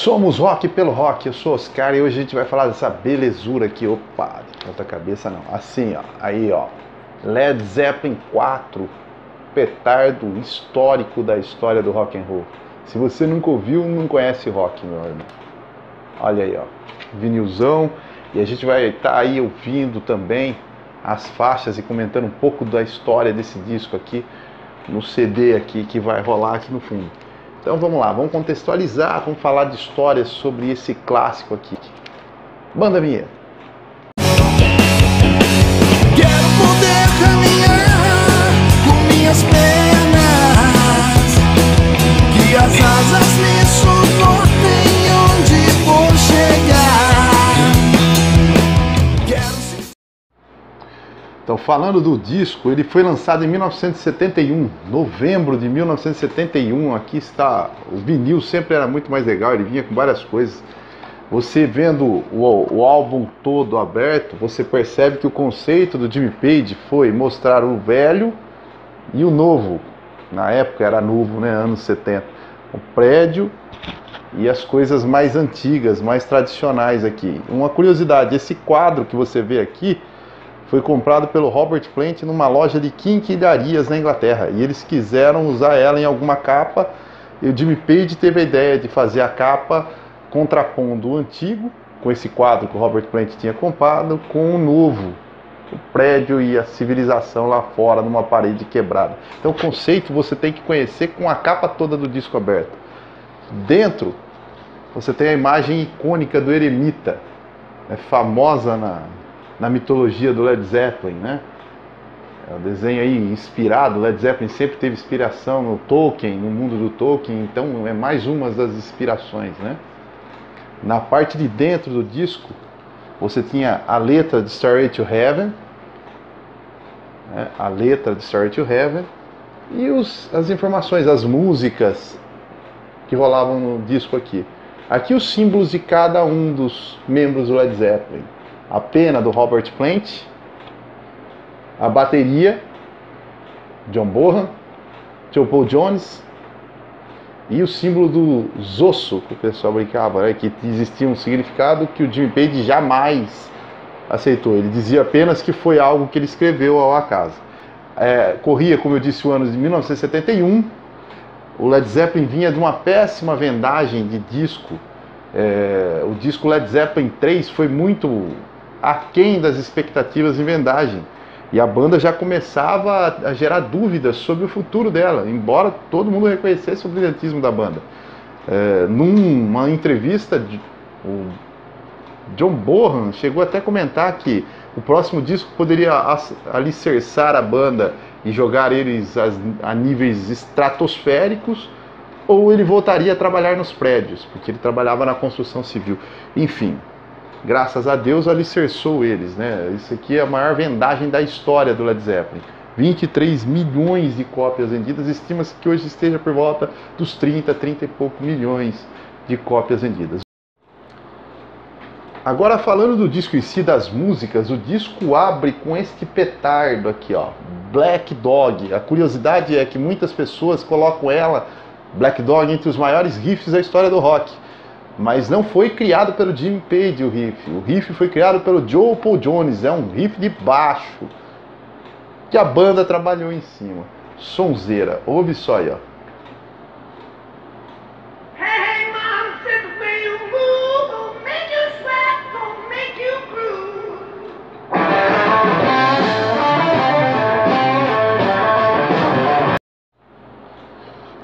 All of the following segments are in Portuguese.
Somos rock pelo rock, eu sou Oscar e hoje a gente vai falar dessa belezura aqui, opa, de outra cabeça não, assim ó, aí ó, Led Zeppelin 4, petardo histórico da história do rock and roll. Se você nunca ouviu, não conhece rock, meu irmão. Olha aí ó, vinilzão, e a gente vai estar aí ouvindo também as faixas e comentando um pouco da história desse disco aqui, no CD aqui que vai rolar aqui no fundo. Então vamos lá, vamos contextualizar, vamos falar de histórias sobre esse clássico aqui. Manda a vinheta. Quero poder caminhar com minhas pernas, que as asas me suportem onde for chegar. Então, falando do disco, ele foi lançado em 1971, novembro de 1971. Aqui está, o vinil sempre era muito mais legal, ele vinha com várias coisas. Você vendo o álbum todo aberto, você percebe que o conceito do Jimmy Page foi mostrar o velho e o novo. Na época era novo, né, anos 70. O prédio e as coisas mais antigas, mais tradicionais aqui. Uma curiosidade, esse quadro que você vê aqui foi comprado pelo Robert Plant numa loja de quinquilharias na Inglaterra. E eles quiseram usar ela em alguma capa. E o Jimmy Page teve a ideia de fazer a capa contrapondo o antigo, com esse quadro que o Robert Plant tinha comprado, com o novo, o prédio e a civilização lá fora, numa parede quebrada. Então o conceito você tem que conhecer com a capa toda do disco aberto. Dentro, você tem a imagem icônica do Eremita, famosa na mitologia do Led Zeppelin, né? É um desenho aí inspirado, Led Zeppelin sempre teve inspiração no Tolkien, no mundo do Tolkien, então é mais uma das inspirações, né? Na parte de dentro do disco, você tinha a letra de Stairway to Heaven, né? A letra de Stairway to Heaven, e as informações, as músicas que rolavam no disco aqui. Aqui os símbolos de cada um dos membros do Led Zeppelin. A pena do Robert Plant, a bateria, John Bonham, John Paul Jones, e o símbolo do Zosso, que o pessoal brincava, né, que existia um significado que o Jimmy Page jamais aceitou. Ele dizia apenas que foi algo que ele escreveu ao acaso. Corria, como eu disse, o ano de 1971, o Led Zeppelin vinha de uma péssima vendagem de disco. O disco Led Zeppelin 3 foi muito aquém das expectativas em vendagem. E a banda já começava a gerar dúvidas sobre o futuro dela, embora todo mundo reconhecesse o brilhantismo da banda. Numa entrevista, o John Bonham chegou até a comentar que o próximo disco poderia alicerçar a banda e jogar eles a níveis estratosféricos, ou ele voltaria a trabalhar nos prédios, porque ele trabalhava na construção civil. Enfim, graças a Deus alicerçou eles, né? Isso aqui é a maior vendagem da história do Led Zeppelin. 23 milhões de cópias vendidas, estima-se que hoje esteja por volta dos 30 e poucos milhões de cópias vendidas. Agora falando do disco em si, das músicas, o disco abre com este petardo aqui, ó, Black Dog. A curiosidade é que muitas pessoas colocam Black Dog, entre os maiores riffs da história do rock. Mas não foi criado pelo Jimmy Page o riff. O riff foi criado pelo John Paul Jones. É um riff de baixo que a banda trabalhou em cima. Sonzeira. Ouve só aí, ó. Hey, mom, said the way you move will make you sweat, will make you groove.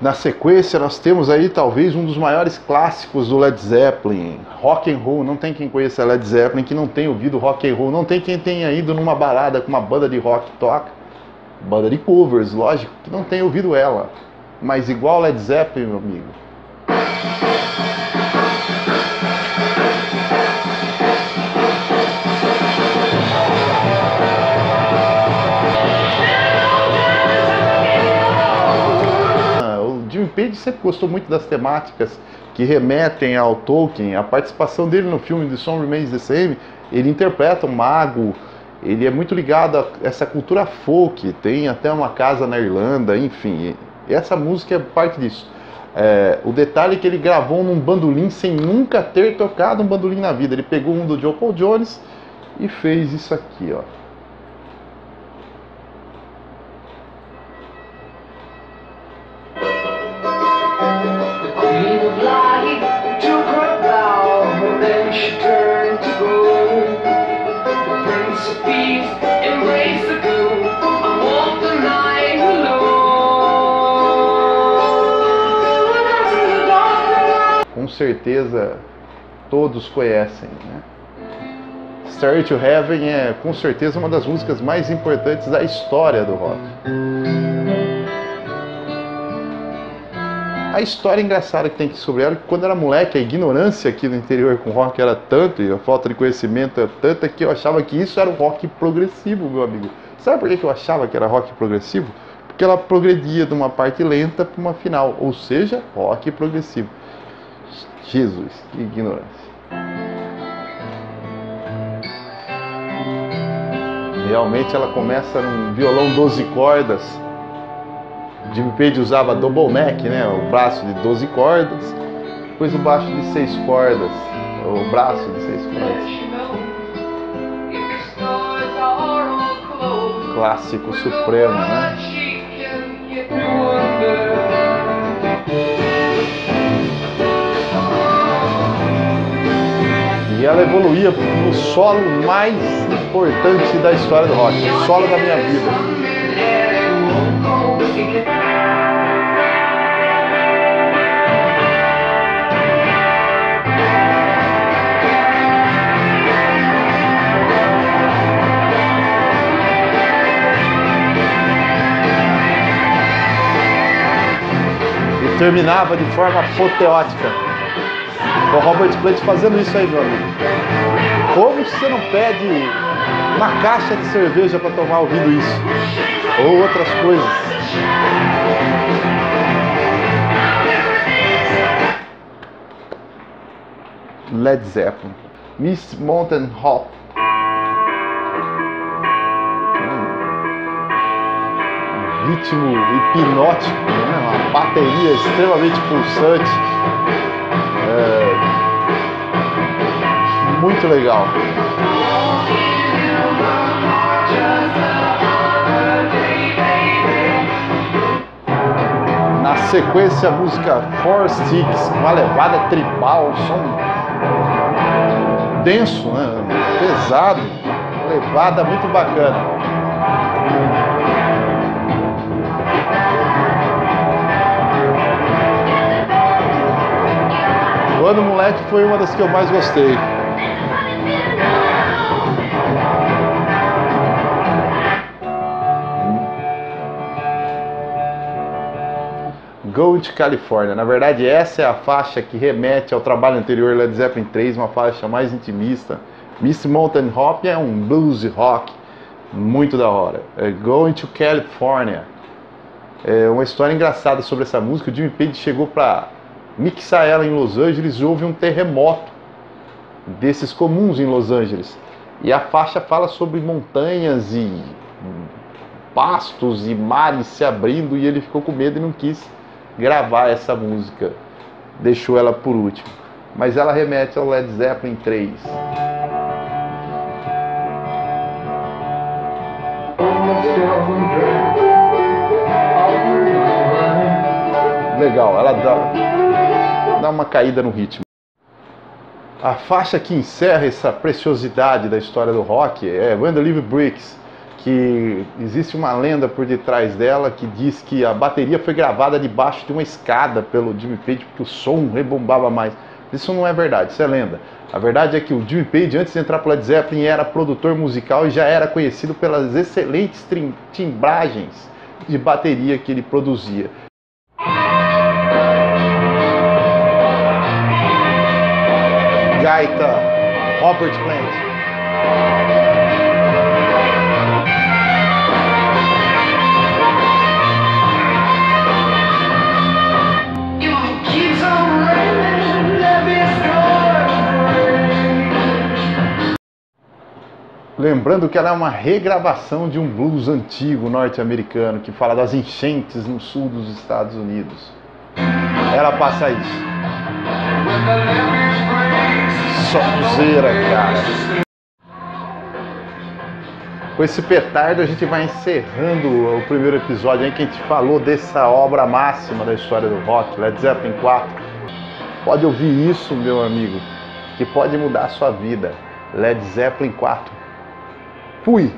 Na sequência nós temos aí talvez um dos maiores clássicos do Led Zeppelin, rock and roll. Não tem quem conheça Led Zeppelin que não tenha ouvido rock and roll, não tem quem tenha ido numa balada com uma banda de rock toca, banda de covers, lógico, que não tenha ouvido ela. Mas igual Led Zeppelin, meu amigo. Page sempre gostou muito das temáticas que remetem ao Tolkien. A participação dele no filme The Song Remains the Same, ele interpreta um mago, ele é muito ligado a essa cultura folk, tem até uma casa na Irlanda, enfim, essa música é parte disso. O detalhe é que ele gravou num bandolim sem nunca ter tocado um bandolim na vida. Ele pegou um do John Paul Jones e fez isso aqui, ó. Com certeza todos conhecem, né? Stairway to Heaven é com certeza uma das músicas mais importantes da história do rock. A história engraçada que tem aqui sobre ela é que quando eu era moleque, a ignorância aqui no interior com rock era tanto, e a falta de conhecimento é tanta, que eu achava que isso era o rock progressivo, meu amigo. Sabe por que eu achava que era rock progressivo? Porque ela progredia de uma parte lenta para uma final, ou seja, rock progressivo. Jesus, que ignorância. Realmente ela começa num violão 12 cordas. Jimmy Page usava double neck, né? O braço de 12 cordas. Depois o baixo de 6 cordas. O braço de 6 cordas. Clássico supremo, né? E ela evoluía no solo mais importante da história do rock, o solo da minha vida. E terminava de forma apoteótica. O Robert Plant fazendo isso aí, meu amigo. Como você não pede uma caixa de cerveja para tomar ouvindo isso? Ou outras coisas. Led Zeppelin. Misty Mountain Hop. Ritmo hipnótico, né? Uma bateria extremamente pulsante. Muito legal. Na sequência, a música Four Sticks, uma levada tribal, som denso, né? Pesado, levada muito bacana. Quando moleque foi uma das que eu mais gostei. Going to California. Na verdade, essa é a faixa que remete ao trabalho anterior, Led Zeppelin 3, uma faixa mais intimista. Misty Mountain Hop é um blues rock muito da hora. Going to California. É uma história engraçada sobre essa música. O Jimmy Page chegou para mixar ela em Los Angeles e houve um terremoto desses comuns em Los Angeles. E a faixa fala sobre montanhas e pastos e mares se abrindo, e ele ficou com medo e não quis gravar essa música. Deixou ela por último. Mas ela remete ao Led Zeppelin 3. Legal, ela dá uma caída no ritmo. A faixa que encerra essa preciosidade da história do rock é When the Live Breaks, que existe uma lenda por detrás dela que diz que a bateria foi gravada debaixo de uma escada pelo Jimmy Page porque o som rebombava mais. Isso não é verdade, isso é lenda. A verdade é que o Jimmy Page, antes de entrar para o Led Zeppelin, era produtor musical e já era conhecido pelas excelentes timbragens de bateria que ele produzia. Gaita, Robert Plant. Lembrando que ela é uma regravação de um blues antigo norte-americano que fala das enchentes no sul dos Estados Unidos. Era passar isso. Sonzeira, cara. Com esse petardo a gente vai encerrando o primeiro episódio em que a gente falou dessa obra máxima da história do rock, Led Zeppelin 4. Pode ouvir isso, meu amigo, que pode mudar a sua vida. Led Zeppelin 4. Fui!